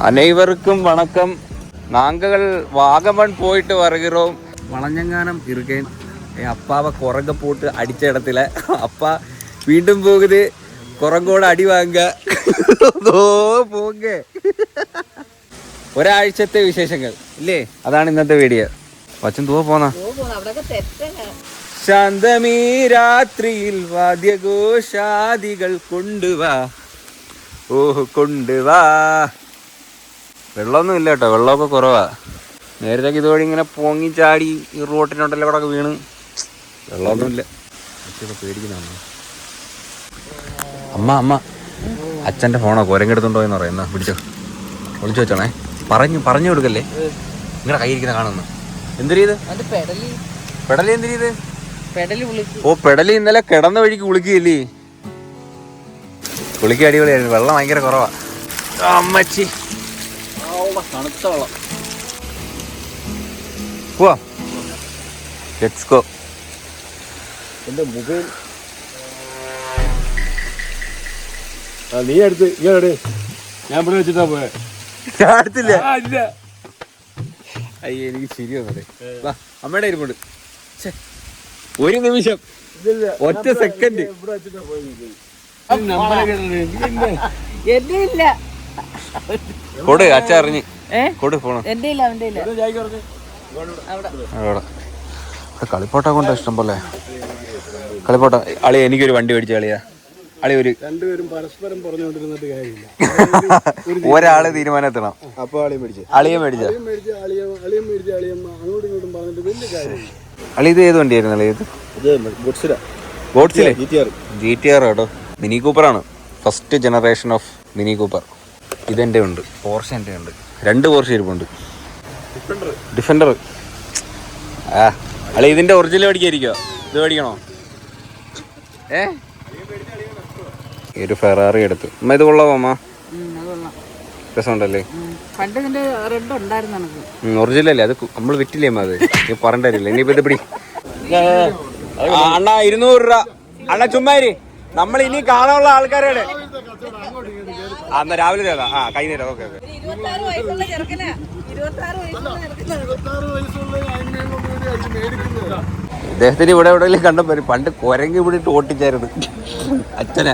அனைவருக்கும் வணக்கம். நாங்கள் வாகமன் போயிட்டு வருகிறோம். வளஞ்சங்கானம் இருக்கேன். என் அப்பாவை குரங்க போட்டு அடித்த இடத்துல அப்பா വീണ്ടും പോകുത് കുരങ്ങോട് അടി വാങ്ങുക. പോങ്ക ഒരാഴ്ചത്തെ വിശേഷങ്ങൾ ഇല്ലേ, അതാണ് ഇന്നത്തെ വീഡിയോ. വച്ചൻ തൂവ പോന്ന ശാന്തമീ രാത്രിയിൽ വാദ്യഘോഷാദികൾ കൊണ്ടുവാ, ഓഹ് കൊണ്ടുവാ. വെള്ളമൊന്നും ഇല്ല കേട്ടോ, വെള്ളമൊക്കെ കുറവാ. നേരത്തെ ഇതുവഴി ഇങ്ങനെ പൊങ്ങി ചാടി ഈ റോട്ടിനോട്ടെല്ലാം കൂടെ വീണ് വെള്ളമൊന്നുമില്ല. പേടിക്കുന്നതാണ്. അമ്മ അച്ഛൻ്റെ ഫോണോ കുരങ്ങെടുത്തുണ്ടോ എന്ന് പറയുന്ന പിടിച്ചോ, വിളിച്ചു വെച്ചോണേ. പറഞ്ഞു കൊടുക്കല്ലേ, നിങ്ങളുടെ കയ്യിരിക്കുന്ന കാണുന്നു. എന്തിരീ ഇത്? പെടലി എന്തിരീ ഇത്? ഓ പെടലി ഇന്നലെ കിടന്ന വഴിക്ക് കുളിക്കുകയല്ലേ. കുളിക്ക് അടിപൊളിയായിരുന്നു. വെള്ളം ഭയങ്കര കുറവാ. അമ്മച്ചി തണുത്ത വെള്ളം. പോവാ, ലെറ്റ്സ് ഗോ. എന്റെ മൊബൈൽ നീ എടുത്ത് ഇങ്ങനെ ഞാൻ ഇവിടെ വെച്ചിട്ടാ പോയെ. അടുത്തില്ല. അയ്യ എനിക്ക് ശരിയാന്നേ. വാ, അമ്മയുടെ ഇരിപ്പുണ്ട്. ഒരു നിമിഷം, ഒറ്റ സെക്കൻഡ്. കൊടു അച്ഛ അറിഞ്ഞ് കൊടു ഫോണ്. കളിപ്പോട്ട കൊണ്ട് ഇഷ്ടം പോലെ കളിപ്പോട്ട. അളി എനിക്കൊരു വണ്ടി മേടിച്ച കളിയാ. അളി ഒരു രണ്ടുപേരും പരസ്പരം പറഞ്ഞുകൊണ്ടിരുന്നിട്ട് കാര്യമില്ല. ഒരാള് തീരുമാനമെത്തണം. അപ്പൊ അളിയെ മേടിച്ച അങ്ങോട്ടും ഇങ്ങോട്ടും പറഞ്ഞിട്ട് വലിയ കാര്യമില്ല. അളി ഇത് ഏത് വണ്ടിയായിരുന്നു? അളി ഇത് ഗോഡ്സിലെ GTR കേട്ടോ. മിനി കൂപ്പറാണ്, first generation of Mini Cooper. ഇതെൻ്റെ ഉണ്ട്, പോർഷ എൻ്റെ ഉണ്ട്. 2 പോർഷ ഇരിപ്പുണ്ട്. ഡിഫൻഡർ. ആ അളി ഇതിൻ്റെ ഒറിജിനൽ മേടിക്കായിരിക്കോ? ഇത് മേടിക്കണോ? ഈ ഒരു ഫെറാറി എടുത്ത്. അമ്മ ഇത് കൊള്ളാമോ അമ്മ? രസമുണ്ടല്ലേ? ഒറിജിനൽ അല്ലേ? അത് നമ്മൾ വിറ്റില്ലേ അമ്മ? അത് നീ പറഞ്ഞില്ല. ഇനിയിപ്പോ ഇത് പിടി അണ്ണാ. 200 രൂപ അണ്ണാ. ചുമ്മാരി നമ്മൾ ഇനി കാണാനുള്ള ആൾക്കാരാണ്. അന്ന് രാവിലെ തരാ. ആ കൈനേരം. Okay okay. ഇദ്ദേഹത്തിന് ഇവിടെ എവിടെയെങ്കിലും കണ്ടപ്പോ പണ്ട് കുരങ്ങി ഇവിടെ ഇട്ട് ഓട്ടിച്ചായിരുന്നു അച്ഛനെ.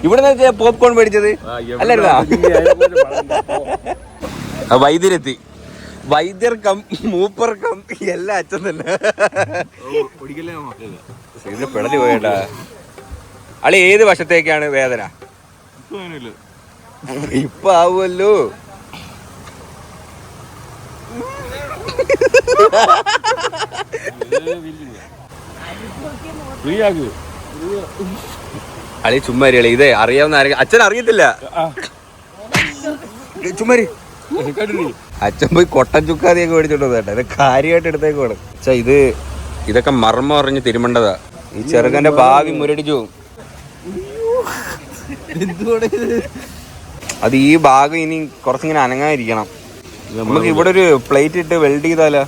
ഇവിടെ നിന്ന് പോപ്കോൺ മേടിച്ചത് അല്ലായിരുന്നാ? വൈദ്യരെത്തി. വൈദ്യർ കം മൂപ്പർ കം എല്ലാം അച്ഛൻ തന്നെ. ഇതിന് പിടലി പോയേട്ടാ. അളി ഏത് വശത്തേക്കാണ് വേദന? ഇപ്പൊ ആവുമല്ലോ. അളി ചുമ്മാരി. അളി ഇതേ അറിയാവുന്ന ആരെങ്കിലും അച്ഛൻ അറിയത്തില്ല. ചുമ്മാരി. അച്ഛൻ പോയി കൊട്ടൻ ചുക്കാതിയൊക്കെ മേടിച്ചോണ്ട് കേട്ടോ. ഇത് കാര്യമായിട്ട് എടുത്തേക്ക് വേണം. അച്ഛാ ഇതൊക്കെ മർമ്മം അറിഞ്ഞ് തിരുമണ്ടതാ. ഈ ചെറുക്കന്റെ ഭാവി മുരടിച്ചു പോകും. അത് ഈ ഭാഗം ഇനി കുറച്ചിങ്ങനെ അനങ്ങാതിരിക്കണം. നമുക്ക് ഇവിടെ ഒരു പ്ലേറ്റ് ഇട്ട് വെൽഡ് ചെയ്താലോ?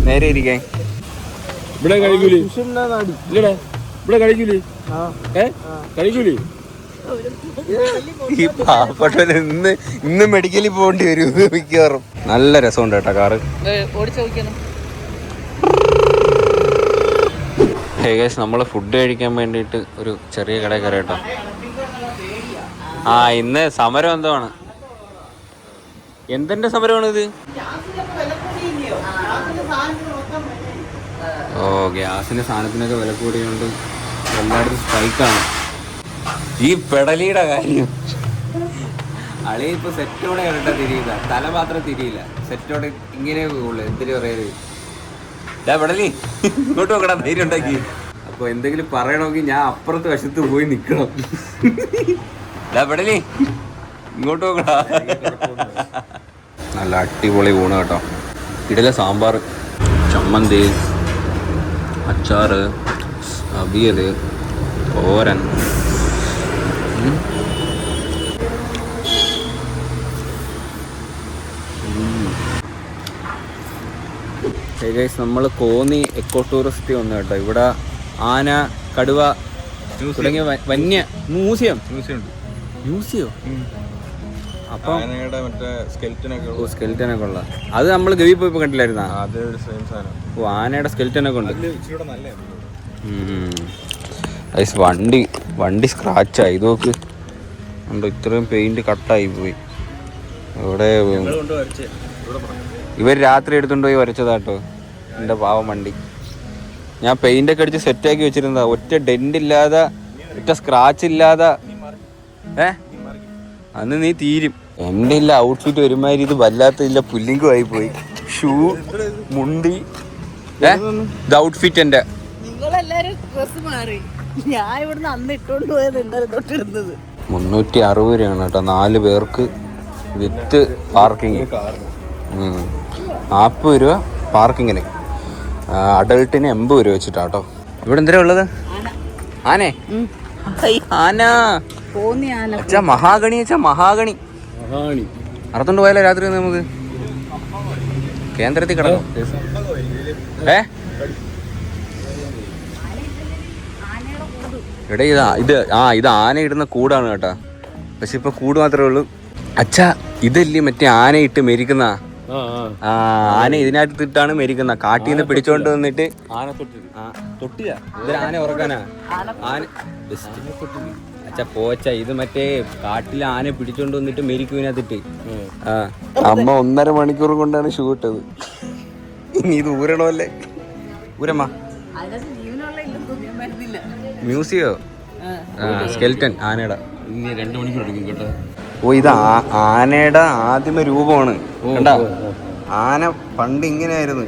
നേരെ ഇരിക്കാൻ. ഈ പാവപ്പെട്ടവന് ഇന്ന് മെഡിക്കലിൽ പോകേണ്ടി വരും മിക്കവാറും. നല്ല രസമുണ്ട് കേട്ടോ കാറ്. നമ്മൾ ഫുഡ് കഴിക്കാൻ വേണ്ടിയിട്ട് ഒരു ചെറിയ കടയിൽ കയറി കേട്ടോ. ആ ഇന്ന് സമരം എന്താണ്? എന്തിന്റെ സമരമാണ് ഇത്? ഓ ഗ്യാസിന്റെ സാധനത്തിനൊക്കെ വില കൂടിയുണ്ട്. എല്ലായിടത്തും സ്ട്രൈക്കാണ്. ഈ പെടലിയുടെ കാര്യം അളി ഇപ്പൊ സെറ്റോടെ കണ്ടിട്ടാ തിരിയില്ല. തല മാത്രം തിരിയില്ല, സെറ്റോടെ ഇങ്ങനെ പോകുള്ളൂ. എന്തിനു പറയരുത്. പെടലി ഇങ്ങോട്ട് നോക്കടാ, ധൈര്യം ഉണ്ടാക്കി. അപ്പൊ എന്തെങ്കിലും പറയണമെങ്കിൽ ഞാൻ അപ്പുറത്ത് വശത്ത് പോയി നിക്കണം. പെടലി ഇങ്ങോട്ട് നോക്കടാ. നല്ല അടിപൊളി ഊണ് കേട്ടോ. ഇഡല, സാമ്പാർ, ചമ്മന്തി, അച്ചാറ്, അവിയൽ, തോരൻ. നമ്മൾ കോന്നി എക്കോ ടൂറിസ്റ്റ് വന്നു കേട്ടോ. ഇവിടെ ആന, കടുവ തുടങ്ങിയ വന്യ മ്യൂസിയം ഉണ്ട്. അപ്പൊ മറ്റേ സ്കെൽറ്റനൊക്കെ ഉള്ള അത് നമ്മൾ ഗവി പോയപ്പോ കണ്ടില്ലായിരുന്നാ? ഓ, ആനയുടെ സ്കെൽറ്റനൊക്കെ ഉണ്ട്. വണ്ടി സ്ക്രാച്ചായി. ഇത് നോക്ക്, ഇത്രയും പെയിന്റ് കട്ടായി പോയി. ഇവിടെ ഇവർ രാത്രി എടുത്തുകൊണ്ട് പോയി വരച്ചതാട്ടോ എൻ്റെ പാവം വണ്ടി. ഞാൻ പെയിൻ്റൊക്കെ അടിച്ച് സെറ്റാക്കി വെച്ചിരുന്നതാ, ഒറ്റ ഡെൻ്റ് ഇല്ലാതെ, ഒറ്റ സ്ക്രാച്ച് ഇല്ലാതെ. അന്ന് നീ തീരും. എൻ്റെ ഇല്ല ഔട്ട്ഫിറ്റ് ഒരുമാതിരി ഇത് വല്ലാത്തില്ല, പുല്ലിങ്കും ആയി പോയി. ഷൂ, മുണ്ടി, ഇത് ഔട്ട്ഫിറ്റ് എൻ്റെ. നിങ്ങളെല്ലാരും ഡ്രസ് മാറി. ഞാൻ ഇവിടുന്ന് അന്ന് ഇട്ടോണ്ട് പോയത് ഇന്നലെ തൊട്ടിരുന്നത് 360 രൂപയാണ് കേട്ടോ 4 പേർക്ക് വിത്ത് പാർക്കിങ്. 40 രൂപ പാർക്കിങ്ങിന്, അഡൾട്ടിന് 80 രൂപ വെച്ചിട്ടാട്ടോ. ഇവിടെ എന്തിനാ ഉള്ളത്? ആനേ? ആന, അച്ഛാ മഹാഗണി. അച്ഛാ മഹാഗണി അറുത്തോണ്ട് പോയാലോ രാത്രി? നമുക്ക് കേന്ദ്രത്തിൽ കിടക്കും. എടേ ഇത് ആന ഇടുന്ന കൂടാണ് കേട്ടാ. പക്ഷെ ഇപ്പൊ കൂട് മാത്രമേ ഉള്ളൂ. അച്ഛാ ഇതല്ലേ മറ്റേ ആനയിട്ട് മെരിക്കുന്ന? ആന ഇതിനകത്ത് ഇട്ടാണ് മെരിക്കുന്ന. കാട്ടിൽ നിന്ന് പിടിച്ചോണ്ട് വന്നിട്ട് ഇതൊരു ആന ഉറക്കാനാ. അച്ഛാ പോച്ച, ഇത് മറ്റേ കാട്ടിലെ ആന പിടിച്ചോണ്ട് വന്നിട്ട് മെരിക്കും ഇതിനകത്തിട്ട്. അമ്മ 1.5 മണിക്കൂർ കൊണ്ടാണ് ഷൂ ഇട്ടത്. ഇനി ഇത് ഊരണമല്ലേ? ഊരമ്മ. മ്യൂസിയോ? സ്കെൽറ്റൻ ആനയുടെ. 2 മണിക്കൂർ എടുക്കും കേട്ടോ. ഓ, ഇത് ആനയുടെ ആദ്യമ രൂപമാണ് കണ്ടാ. ആന പണ്ട് ഇങ്ങനെയായിരുന്നു,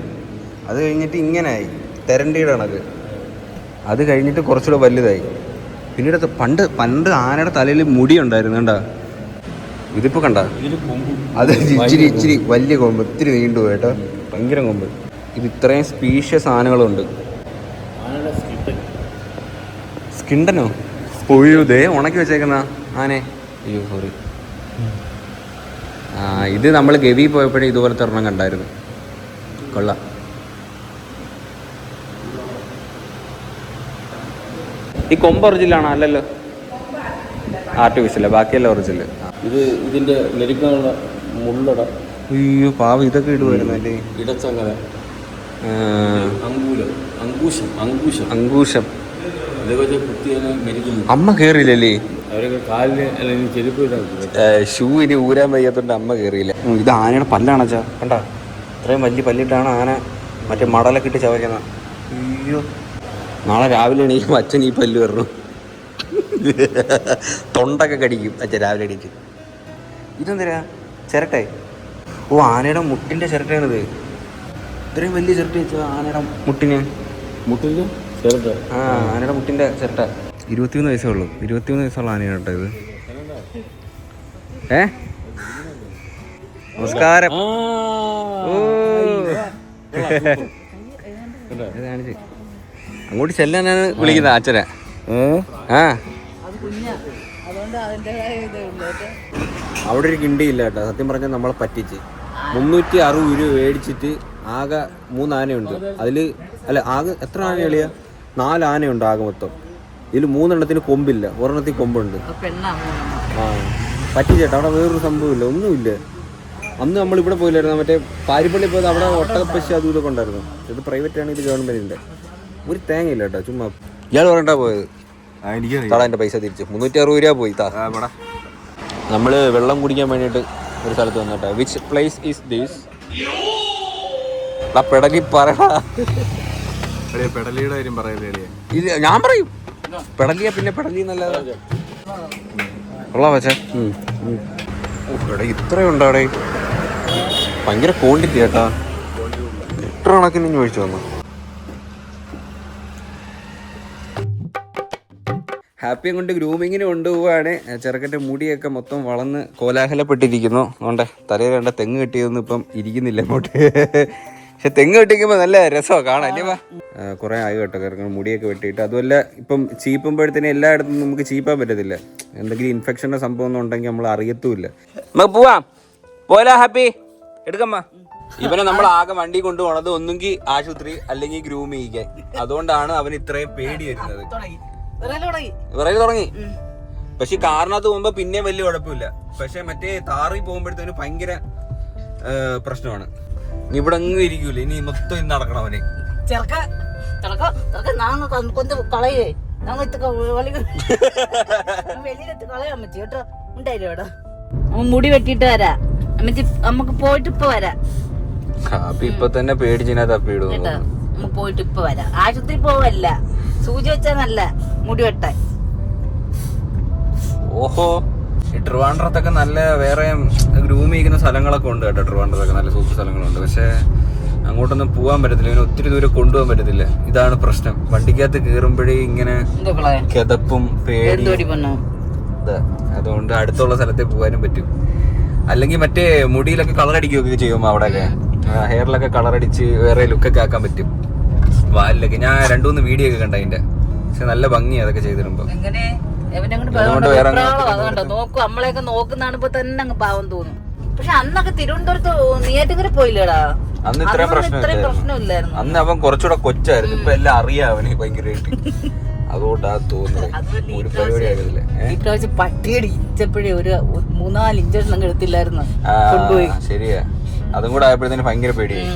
അത് കഴിഞ്ഞിട്ട് ഇങ്ങനെയായി, തെരണ്ടിയുടെ കണക്ക്. അത് കഴിഞ്ഞിട്ട് കുറച്ചുകൂടെ വലുതായി. പിന്നീട് പണ്ട് ആനയുടെ തലയിൽ മുടി ഉണ്ടായിരുന്നു കണ്ടാ. ഇതിപ്പോ കണ്ട, അത് ഇച്ചിരി വലിയ കൊമ്പ്, ഇത്തിരി നീണ്ടു കേട്ടോ, ഭയങ്കര കൊമ്പ്. ഇത് ഇത്രയും സ്പീഷ്യസ് ആനകളുണ്ട്. സ്കിണ്ടനോ? പൊയ്യുതേ ഉണക്കി വെച്ചേക്കുന്ന ആനെ. അയ്യോ സോറി. ഇത് നമ്മൾ ഗവി പോയപ്പോഴേ ഇതുപോലത്തെ ഒരെണ്ണം കണ്ടായിരുന്നു. കൊള്ളാം. ഈ കൊമ്പ് ഒറിജിനലാണോ? അല്ലല്ലോ, ആർട്ടിഫിഷ്യല്, ബാക്കിയല്ല ഒറിജിനല്. ഇത് ഇതിന്റെ മെരുക്കാനുള്ള മുള്ളട. അയ്യോ പാവം, ഇതൊക്കെ ഇടുവായിരുന്നു അല്ലേ? ഇടച്ചങ്ങനെ അങ്കൂശം. ഇതൊക്കെ കുത്തിയാണ് മെരുക്കുന്നു. അമ്മ കേറിയില്ലല്ലേ? അവരൊക്കെ കാലിന് അല്ലെങ്കിൽ ചെരുപ്പ് ഷൂ ഇനി ഊരാൻ വയ്യാത്തോണ്ട് അമ്മ കയറിയില്ല. ഇത് ആനയുടെ പല്ലാണച്ചാ, കണ്ടാ? ഇത്രയും വലിയ പല്ലിട്ടാണ് ആന മറ്റേ മടലൊക്കെ ഇട്ട് ചവയ്ക്കുന്നത്. അയ്യോ, നാളെ രാവിലെ എണീക്കും അച്ഛൻ ഈ പല്ല് വരണം. തൊണ്ടൊക്കെ കടിക്കും അച്ഛൻ രാവിലെ എണീറ്റ്. ഇതെന്തിനാ? ചിരട്ടെ? ഓ, ആനയുടെ മുട്ടിൻ്റെ ചിരട്ടയാണിത്. ഇത്രയും വലിയ ചിരട്ട വെച്ചാൽ ആനയുടെ മുട്ടിന്. മുട്ടിന് ചിരട്ട? ആനയുടെ മുട്ടിൻ്റെ ചിരട്ട. 21 വയസ്സേ ഉള്ളൂ. 21 വയസ്സുള്ള ആനയാണ് കേട്ടോ ഇത്. നമസ്കാരം. അങ്ങോട്ട് ചെല്ലാനാണ് വിളിക്കുന്നത് അച്ഛനെ. അവിടെ ഒരു കിണ്ടിയില്ല കേട്ടോ. സത്യം പറഞ്ഞാൽ നമ്മളെ പറ്റിച്ച് 360 രൂപ മേടിച്ചിട്ട് ആകെ 3 ആനയുണ്ട്. ആകെ എത്ര ആന എളിയ? 4 ആനയുണ്ട് ആകെ മൊത്തം. ഇതിൽ 3 എണ്ണത്തിന് കൊമ്പില്ല, ഒരെണ്ണത്തിൽ കൊമ്പുണ്ട്. പറ്റിച്ചേട്ടാ. അവിടെ വേറൊരു സംഭവമില്ല, ഒന്നുമില്ല. അന്ന് നമ്മളിവിടെ പോയില്ലായിരുന്നു, മറ്റേ പാരിപ്പള്ളി പോയത്. അവിടെ ഒട്ടകപ്പശി അതും ഇതൊക്കെ ഉണ്ടായിരുന്നു. ഇത് പ്രൈവറ്റ് ആണ്, ഇത് ഗവൺമെന്റിന്റെ. ഒരു തേങ്ങയില്ല കേട്ടോ, ചുമ്മാ. ഇയാൾ പറഞ്ഞിട്ടാ പോയത്. താടാ എൻ്റെ പൈസ തിരിച്ചു. 360 രൂപ പോയി. നമ്മള് വെള്ളം കുടിക്കാൻ വേണ്ടിയിട്ട് ഒരു സ്ഥലത്ത് വന്നിട്ടാ. Which place is this? പെടലി പറയടാ. പെടലിയുടെ കാര്യം പറയുന്നില്ലേ? ഇല്ല, ഞാൻ പറയും പെടലിയാ. പിന്നെ പെടലി എന്നല്ലാതെ കൊള്ളാം വെച്ചാ. ഇവിടെ ഇത്രയുണ്ടോ? അവിടെ ഭയങ്കര ക്വാണ്ടിറ്റി കേട്ടാ. ലിറ്റർ കണക്കിന് ഇനി ഒഴിച്ചു വന്നു. ഹാപ്പിയും കൊണ്ട് ഗ്രൂമിങ്ങിന് കൊണ്ടുപോവാണ്. ചെറുക്കൻ്റെ മുടിയൊക്കെ മൊത്തം വളർന്ന് കോലാഹലപ്പെട്ടിരിക്കുന്നു. അതുകൊണ്ട് തലയിൽ വേണ്ട തെങ്ങ് കെട്ടിയതൊന്നും ഇപ്പം ഇരിക്കുന്നില്ല അങ്ങോട്ട്. പക്ഷെ തെങ്ങ് വെട്ടിക്കുമ്പോൾ നല്ല രസമാണ് കാണാൻ അല്ലേ? കുറേ ആയി കേട്ടോ ചെറുക്കൻ മുടിയൊക്കെ വെട്ടിയിട്ട്. അതുമല്ല ഇപ്പം ചീപ്പുമ്പോഴത്തേനും എല്ലായിടത്തും നമുക്ക് ചീപ്പാൻ പറ്റത്തില്ല. എന്തെങ്കിലും ഇൻഫെക്ഷൻ്റെ സംഭവം ഒന്നും ഉണ്ടെങ്കിൽ നമ്മൾ അറിയത്തുമില്ല. നമുക്ക് പോവാം. പോലാ ഹാപ്പി? എടുക്കമ്മ. ഇവനെ നമ്മൾ ആകെ വണ്ടി കൊണ്ടുപോകണത് ഒന്നുകിൽ ആശുപത്രി അല്ലെങ്കിൽ ഗ്രൂം ചെയ്യിക്കാൻ. അതുകൊണ്ടാണ് അവന് ഇത്രയും പേടി വരുന്നത്. വിറക് തുടങ്ങി. പക്ഷെ കാറിനകത്ത് പോകുമ്പോ പിന്നെ വലിയ കുഴപ്പമില്ല. പക്ഷെ മറ്റേ താറി പോകുമ്പോഴത്തേന് ഭയങ്കര പ്രശ്നമാണ്. ഇനി ഇവിടെ അങ്ങ് ഇരിക്കൂല, ഇനി മൊത്തം ഇന്ന് നടക്കണം അവന്. കളയേ വെളിയിലെത്ത് കളയാൻ പറ്റി കേട്ടോ. ഉണ്ടായില്ലോ ഇവിടെ മുടി വെട്ടിട്ട് വരാ അമ്മച്ചി, നമുക്ക് പോയിട്ട് ഇപ്പൊ വരാം. കാപ്പി ഇപ്പൊ തന്നെ പേടിച്ചിനാ തപ്പിയിടും കേട്ടോ. നമുക്ക് പോയിട്ട് ഇപ്പൊ വരാം. ആശുപത്രി പോവല്ല, സൂചി വെച്ചാ നല്ല മുടി വെട്ടാൻ. ഓഹോ, ഈ ട്രിവാൻഡ്രത്തൊക്കെ നല്ല വേറെ ഗ്രൂം ചെയ്യുന്ന സ്ഥലങ്ങളൊക്കെ ഉണ്ട് കേട്ടോ. ട്രിവാൻഡ്രത്തൊക്കെ നല്ല സൂപ്പർ സ്ഥലങ്ങളുണ്ട്. പക്ഷെ അങ്ങോട്ടൊന്നും പോകാൻ പറ്റത്തില്ല, ഇങ്ങനെ ഒത്തിരി ദൂരം കൊണ്ടുപോകാൻ പറ്റത്തില്ല. ഇതാണ് പ്രശ്നം. വണ്ടിക്കകത്ത് കയറുമ്പോഴേ ഇങ്ങനെ കിതപ്പും പേടിയും. അതുകൊണ്ട് അടുത്തുള്ള സ്ഥലത്തേ പോകാനും പറ്റും. അല്ലെങ്കിൽ മറ്റേ മുടിയിലൊക്കെ കളറടിക്കുകയൊക്കെ ചെയ്യുമ്പോ അവിടെയൊക്കെ ഹെയറിലൊക്കെ കളറടിച്ച് വേറെ ലുക്കൊക്കെ ആക്കാൻ പറ്റും. വാലിലൊക്കെ ഞാൻ 2-3 വീഡിയോ ഒക്കെ കണ്ട അതിന്റെ. പക്ഷെ നല്ല ഭംഗിയാ അതൊക്കെ ചെയ്തിരുമ്പോ. നോക്കും നമ്മളെയൊക്കെ നോക്കുന്നാണിപ്പോ തന്നെ അങ്ങ് പാവം തോന്നും. പക്ഷെ അന്നൊക്കെ തിരുവനന്തപുരത്ത് നെയ്യാറ്റിൻകര പോയില്ലേടാ, അന്ന് ഇത്രയും പ്രശ്നമില്ലായിരുന്നു. അന്ന് അവൻ കുറച്ചുകൂടെ കൊച്ചായിരുന്നു. ഇപ്പൊ എല്ലാം അറിയാം അവന് ഭയങ്കരമായിട്ട്. അതുകൊണ്ടാ തോന്നുന്നത് ഒരു പരിപാടി ആയിരുന്നില്ല. ഇപ്രാവശ്യം പട്ടിയടി ഇച്ചപ്പോഴേ ഒരു 3-4 ഇഞ്ചക്ഷൻ അങ്ങ് എടുത്തില്ലായിരുന്നു. ശരിയാ, അതും കൂടെ ആയപ്പോഴത്തേന് ഭയങ്കര പേടിയായി.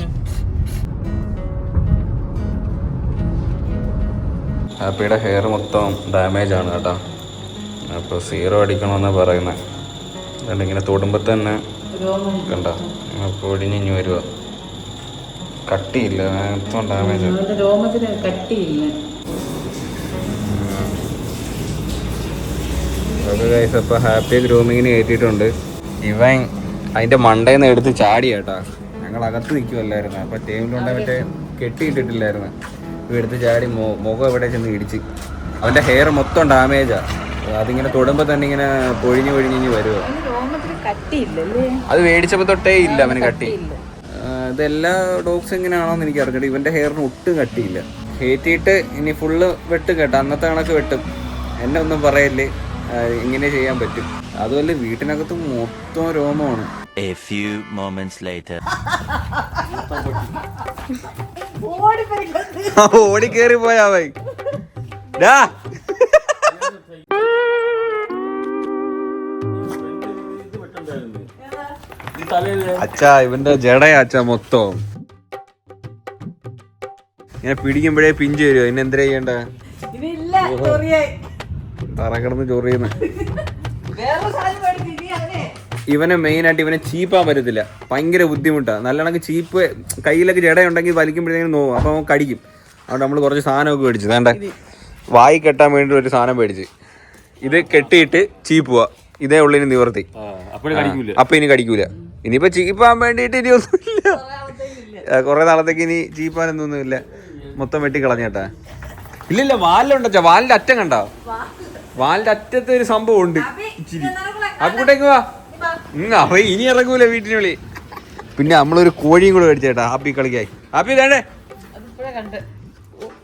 ഹാപ്പിയുടെ ഹെയർ മൊത്തം ഡാമേജ് ആണ് കേട്ടോ. അപ്പോൾ സീറോ അടിക്കണമെന്നാ പറയുന്നത്. അതുകൊണ്ട് ഇങ്ങനെ തൊടുമ്പോ തന്നെ കണ്ട പൊടിഞ്ഞു വരുക. കട്ടിയില്ല, മൊത്തം ഡാമേജ്. അപ്പോൾ ഹാപ്പി ഗ്രൂമിങ്ങിന് കയറ്റിയിട്ടുണ്ട്. ഇവൻ അതിന്റെ മണ്ടേന്ന് എടുത്ത് ചാടി കേട്ടാ. ഞങ്ങൾ അകത്ത് നിൽക്കുമല്ലായിരുന്നു, അപ്പൊ ടേബിളുണ്ട് മറ്റേ കെട്ടിയിട്ടിട്ടില്ലായിരുന്നു. ഇവ എടുത്ത് ചാടി മുഖം എവിടെ ചെന്ന് ഇടിച്ച്. അവന്റെ ഹെയർ മൊത്തം ഡാമേജാ. അതിങ്ങനെ തൊടുമ്പോ തന്നെ ഇങ്ങനെ പൊഴിഞ്ഞു വരുമോ. അത് മേടിച്ചപ്പോ തൊട്ടേ ഇല്ല അവന് കട്ടി. ഇതെല്ലാ ഡോഗ്സ് എങ്ങനെയാണോന്ന് എനിക്ക് അറിഞ്ഞിട്ട് ഇവന്റെ ഹെയറിന് ഒട്ടും കട്ടിയില്ല. കയറ്റിയിട്ട് ഇനി ഫുള്ള് വെട്ടും കേട്ടോ. അന്നത്തെ കണക്ക് വെട്ടും. എന്നെ ഒന്നും പറയല്ലേ, ഇങ്ങനെ ചെയ്യാൻ പറ്റും. അതുമല്ല വീട്ടിനകത്ത് മൊത്തം രോമമാണ്. A few moments later. ഓടി കേറി പോയാ വൈ. അച്ഛാ ഇവന്റെ ജടയാ അച്ഛാ മൊത്തം. ഇങ്ങനെ പിടിക്കുമ്പോഴേ പിഞ്ച് വരുമോ. ഇനി എന്താ ചെയ്യണ്ട? തറക്കിടന്ന് ചൊറിയുന്നു. ഇവനെ മെയിനായിട്ട് ഇവനെ ചീപ്പാൻ പറ്റത്തില്ല, ഭയങ്കര ബുദ്ധിമുട്ടാണ്. നല്ലവണ്ണം ചീപ്പ് കയ്യിലൊക്കെ ജടയുണ്ടെങ്കിൽ വലിക്കുമ്പോഴത്തേക്കും നോവും, അപ്പോൾ അവൻ കടിക്കും. അതുകൊണ്ട് നമ്മൾ കുറച്ച് സാധനമൊക്കെ മേടിച്ചു. വേണ്ട വായി കെട്ടാൻ വേണ്ടി ഒരു സാധനം മേടിച്ച് ഇത് കെട്ടിയിട്ട് ചീപ്പ് പോവാ. ഇതേ ഉള്ളിന് നിവർത്തി. അപ്പൊ ഇനി കടിക്കൂല. ഇനിയിപ്പോ ചീപ്പാൻ വേണ്ടിയിട്ട് ഇനി ഒന്നുമില്ല. കുറെ നാളത്തേക്ക് ഇനി ചീപ്പാനൊന്നുമില്ല. മൊത്തം വെട്ടി കളഞ്ഞേട്ടാ. ഇല്ലില്ല, വാലിലുണ്ടച്ചാ. വാലിന്റെ അറ്റം കണ്ടോ? വാലിന്റെ അറ്റത്തെ ഒരു സംഭവം ഉണ്ട് ഇച്ചിരി. അപ്പൂട്ടേക്ക് വാ. അവ ഇനി ഇറങ്ങൂല വീട്ടിനുള്ളി. പിന്നെ നമ്മളൊരു കോഴിയും കൂടെ മേടിച്ചേട്ടാ ഹാപ്പി കളിക്കായി. ഹാപ്പി വേണ്ടേ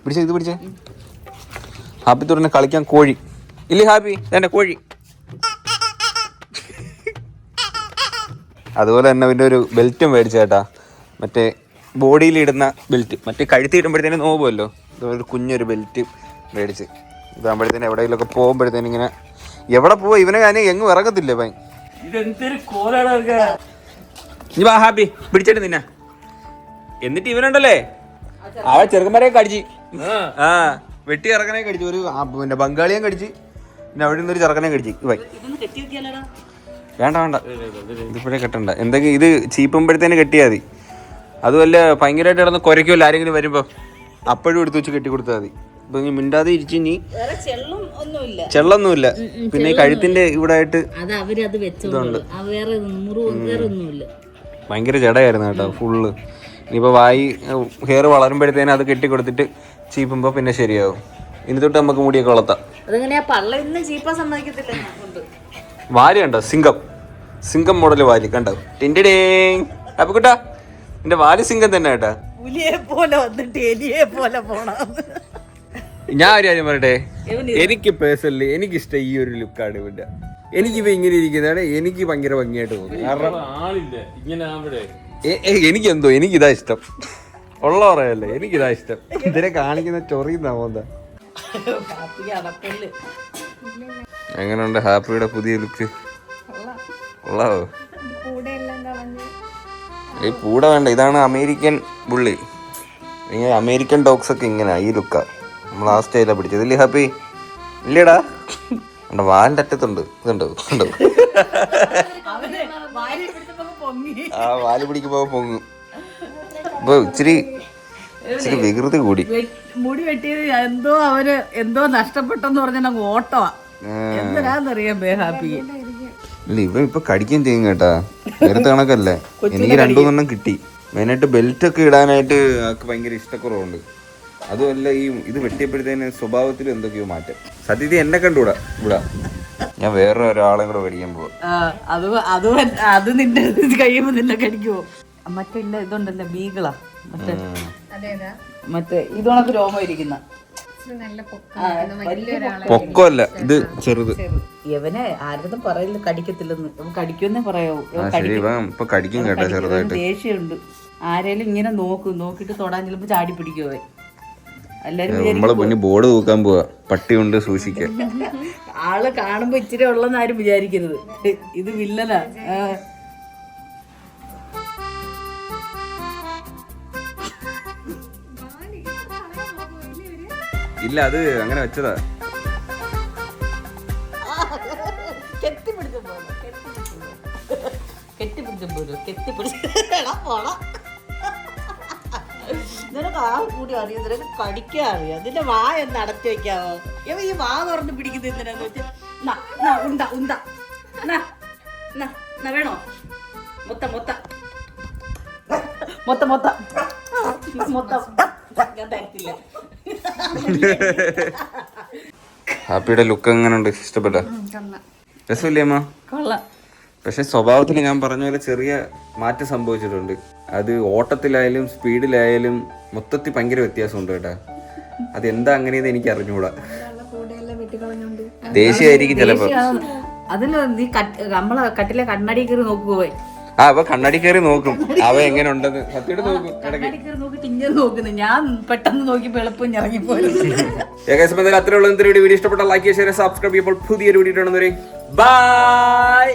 പിടിച്ച ഇത് പിടിച്ചേ. ഹാപ്പി തുറന്ന് കളിക്കാൻ കോഴി ഇല്ലേ? ഹാപ്പി വേണ്ട കോഴി. അതുപോലെ തന്നെ പിന്നെ ഒരു ബെൽറ്റും മേടിച്ചേട്ടാ. മറ്റേ ബോഡിയിൽ ഇടുന്ന ബെൽറ്റ്. മറ്റേ കഴുത്തി ഇടുമ്പോഴത്തേനും നോവുമല്ലോ. ഇതൊരു കുഞ്ഞൊരു ബെൽറ്റ് മേടിച്ച് ഇതാകുമ്പോഴത്തേനും എവിടെയെങ്കിലൊക്കെ പോകുമ്പോഴത്തേനും ഇങ്ങനെ എവിടെ പോവാ ഇവനെ ഞാൻ എങ്ങും ഇറങ്ങത്തില്ല. പൈ ഇനി വാ ഹാപ്പി പിടിച്ചിട്ട് നിന്നെ. എന്നിട്ട് ഇവനുണ്ടല്ലേ അവൻ ചെറുക്കന്മാരെ കടിച്ച് വെട്ടി ഇറക്കനെ കടിച്ചു. ഒരു പിന്നെ ബംഗാളിയെ കടിച്ച്. പിന്നെ അവിടെ നിന്നൊരു ചെറുക്കനെ കടിച്ച്. വേണ്ട ഇതിപ്പോഴേ കെട്ടണ്ട. എന്തെങ്കിലും ഇത് ചീപ്പുമ്പോഴത്തേന് കെട്ടിയാൽ മതി. അതുമല്ല ഭയങ്കരമായിട്ട് കിടന്ന് കുരയ്ക്കുമല്ലോ ആരെങ്കിലും വരുമ്പോ, അപ്പോഴും എടുത്ത് വെച്ച് കെട്ടി കൊടുത്താൽ മതി. ഇപ്പൊ നീ മിണ്ടാതെ ഇരിച്ചു. നീ ചെള്ളൊന്നുമില്ല. പിന്നെ ഈ കഴുത്തിന്റെ ഇവിടെ ആയിട്ട് ഇതുണ്ട്. ഭയങ്കര ജടയായിരുന്നു കേട്ടോ ഫുള്ള്. ഇനിയിപ്പോ വായി ഹെയർ വളരുമ്പോഴത്തേനും അത് കെട്ടി കൊടുത്തിട്ട് ചീപ്പുമ്പോ പിന്നെ ശരിയാവും. ഇനി തൊട്ട് നമുക്ക് മുടിയൊക്കെ വളർത്താം. വാല് കണ്ടോ? സിംഗം മോഡല് വാല് കണ്ടോ? ടിൻഡേ അപ്പൊ കുട്ടാ എന്റെ വാല് സിംഗം തന്നെ കേട്ടാ. ഞാൻ ഒരു കാര്യം പറയട്ടെ, എനിക്ക് പേഴ്സണലി എനിക്കിഷ്ടം ഈ ഒരു ലുക്കാണ് ഇവന്റെ. എനിക്കിപ്പോ ഇങ്ങനെ ഇരിക്കുന്നതാണ് എനിക്ക് ഭയങ്കര ഭംഗിയായിട്ട് തോന്നുന്നു. കാരണം എനിക്കെന്തോ എനിക്കിതാ ഇഷ്ടം. ഉള്ള പറയല്ലേ, എനിക്കിതാ ഇഷ്ടം. ഇതിനെ കാണിക്കുന്ന ചൊറിയുന്ന മോന്താ. എങ്ങനെയുണ്ട് ഹാപ്പിയുടെ പുതിയ ലുക്ക്? കൊള്ളാവോ? ഈ പൂട വേണ്ട, ഇതാണ് അമേരിക്കൻ ബുള്ളി. ഇങ്ങനെ അമേരിക്കൻ ഡോഗ്സ് ഒക്കെ ഇങ്ങനെ ഈ ലുക്കാ നമ്മൾ ആ സ്റ്റൈലാണ് പിടിച്ചത്. ഇല്ലേ ഹാപ്പി? ഇല്ലേടാ, എന്റെ വാലിന്റെ അറ്റത്തുണ്ട്, ഇതുണ്ടോ ഉണ്ടോ? ആ വാല് പിടിക്കുമ്പോ പൊങ്ങും. ഇപ്പൊ ഇച്ചിരി വികൃതി കൂടി. മുടി വെട്ടിയത് എന്തോ നഷ്ടപ്പെട്ടെന്ന് പറഞ്ഞ ഓട്ടമാ. എന്തിനാന്നറിയാൻ ഹാപ്പി. ഇല്ല, ഇവൻ ഇപ്പൊ കടിക്കുകയും ചെയ്യും കേട്ടാ. നേരത്തെ കണക്കല്ലേ. എനിക്ക് 2-3 കിട്ടി. മെയിനായിട്ട് ബെൽറ്റ് ഒക്കെ ഇടാനായിട്ട് ആൾക്ക് ഭയങ്കര ഇഷ്ടക്കുറവുണ്ട്. അതുമല്ല ഈ ഇത് വെട്ടിയപ്പോഴത്തേന് സ്വഭാവത്തിൽ എന്തൊക്കെയോ മാറ്റം. സത്യത്തിൽ എന്നെ കണ്ടുകൂടാ ഇവിടെ. ഞാൻ വേറെ ഒരാളെ കൂടെ മേടിക്കാൻ പോവാ. അത് നിന്റെ കഴിയുമ്പോ നിന്നെ കടിക്കുവോ? മറ്റേ ഇതുണ്ടല്ലോ ബീഗളാ, മറ്റേ ഇതോണക്ക് രോമം ഇരിക്കുന്ന പൊക്കമല്ല, ഇത് ചെറുത്. ഇവനെ ആരും പറയില്ല കടിക്കത്തില്ലെന്ന്. കടിക്കുമെന്നേ പറയാവൂ. ഇപ്പൊ കടിക്കും കേട്ടോ ചെറുതായിട്ട്. ദേഷ്യമുണ്ട്. ആരേലും ഇങ്ങനെ നോക്കിട്ട് തൊടാൻ ചിലപ്പോ ചാടി പിടിക്കുവോ. എല്ലാരും നമ്മളെ പൊന്നി ബോർഡ് തൂക്കാൻ പോവാ, പട്ടി കൊണ്ട് സൂക്ഷിക്കാൻ. ആള് കാണുമ്പോ ഇച്ചിരി ഉള്ളെന്ന് ആരും വിചാരിക്കരുത്. ഇത് വില്ലനാ. ഇല്ല, അത് അങ്ങനെ വെച്ചതാ. നിനക്ക് ആ കൂടി അറിയാം, നിനക്ക് കടിക്കാൻ അറിയാം. നിന്റെ വാ എന്ന് അടച്ചു വെക്കാവോ? ഇവ ഈ വാ തുറന്ന് പിടിക്കുന്നത് എന്തിനാന്ന് വെച്ചാൽ വേണോ? മൊത്തം ഞാൻ തരത്തില്ല. ഹാപ്പിയുടെ ലുക്ക് എങ്ങനെയുണ്ട്? ഇഷ്ടപ്പെട്ട? രസമില്ലേ അമ്മ? കൊള്ളാം. പക്ഷെ സ്വഭാവത്തിൽ ഞാൻ പറഞ്ഞ പോലെ ചെറിയ മാറ്റം സംഭവിച്ചിട്ടുണ്ട്. അത് ഓട്ടത്തിലായാലും സ്പീഡിലായാലും മൊത്തത്തിൽ ഭയങ്കര വ്യത്യാസമുണ്ട് കേട്ടാ. അതെന്താ അങ്ങനെയെന്ന് എനിക്ക് അറിഞ്ഞുകൂടാ. ദേഷ്യമായിരിക്കും ചിലപ്പോ. അതിന് നീ നമ്മളെ കട്ടിലെ കണ്ണാടി കയറി നോക്കുപോയി. അവ കണ്ണാടി കയറി നോക്കും അവ എങ്ങനെ ഉണ്ടെന്ന്. സത്യമായിട്ട് നോക്കും. കണ്ണാടി കയറി നോക്കിട്ട് ഇങ്ങനെ നോക്കുന്നു. ഞാൻ പെട്ടെന്ന് നോക്കിയപ്പോ എളുപ്പം ഇറങ്ങിപ്പോയി. ഏകദേശം അത്രയുള്ള വീഡിയോ ഇഷ്ടപ്പെട്ട ലൈക്ക് ഷെയർ സബ്സ്ക്രൈബ് ചെയ്യുമ്പോൾ പുതിയൊരു വീഡിയോ ബൈ.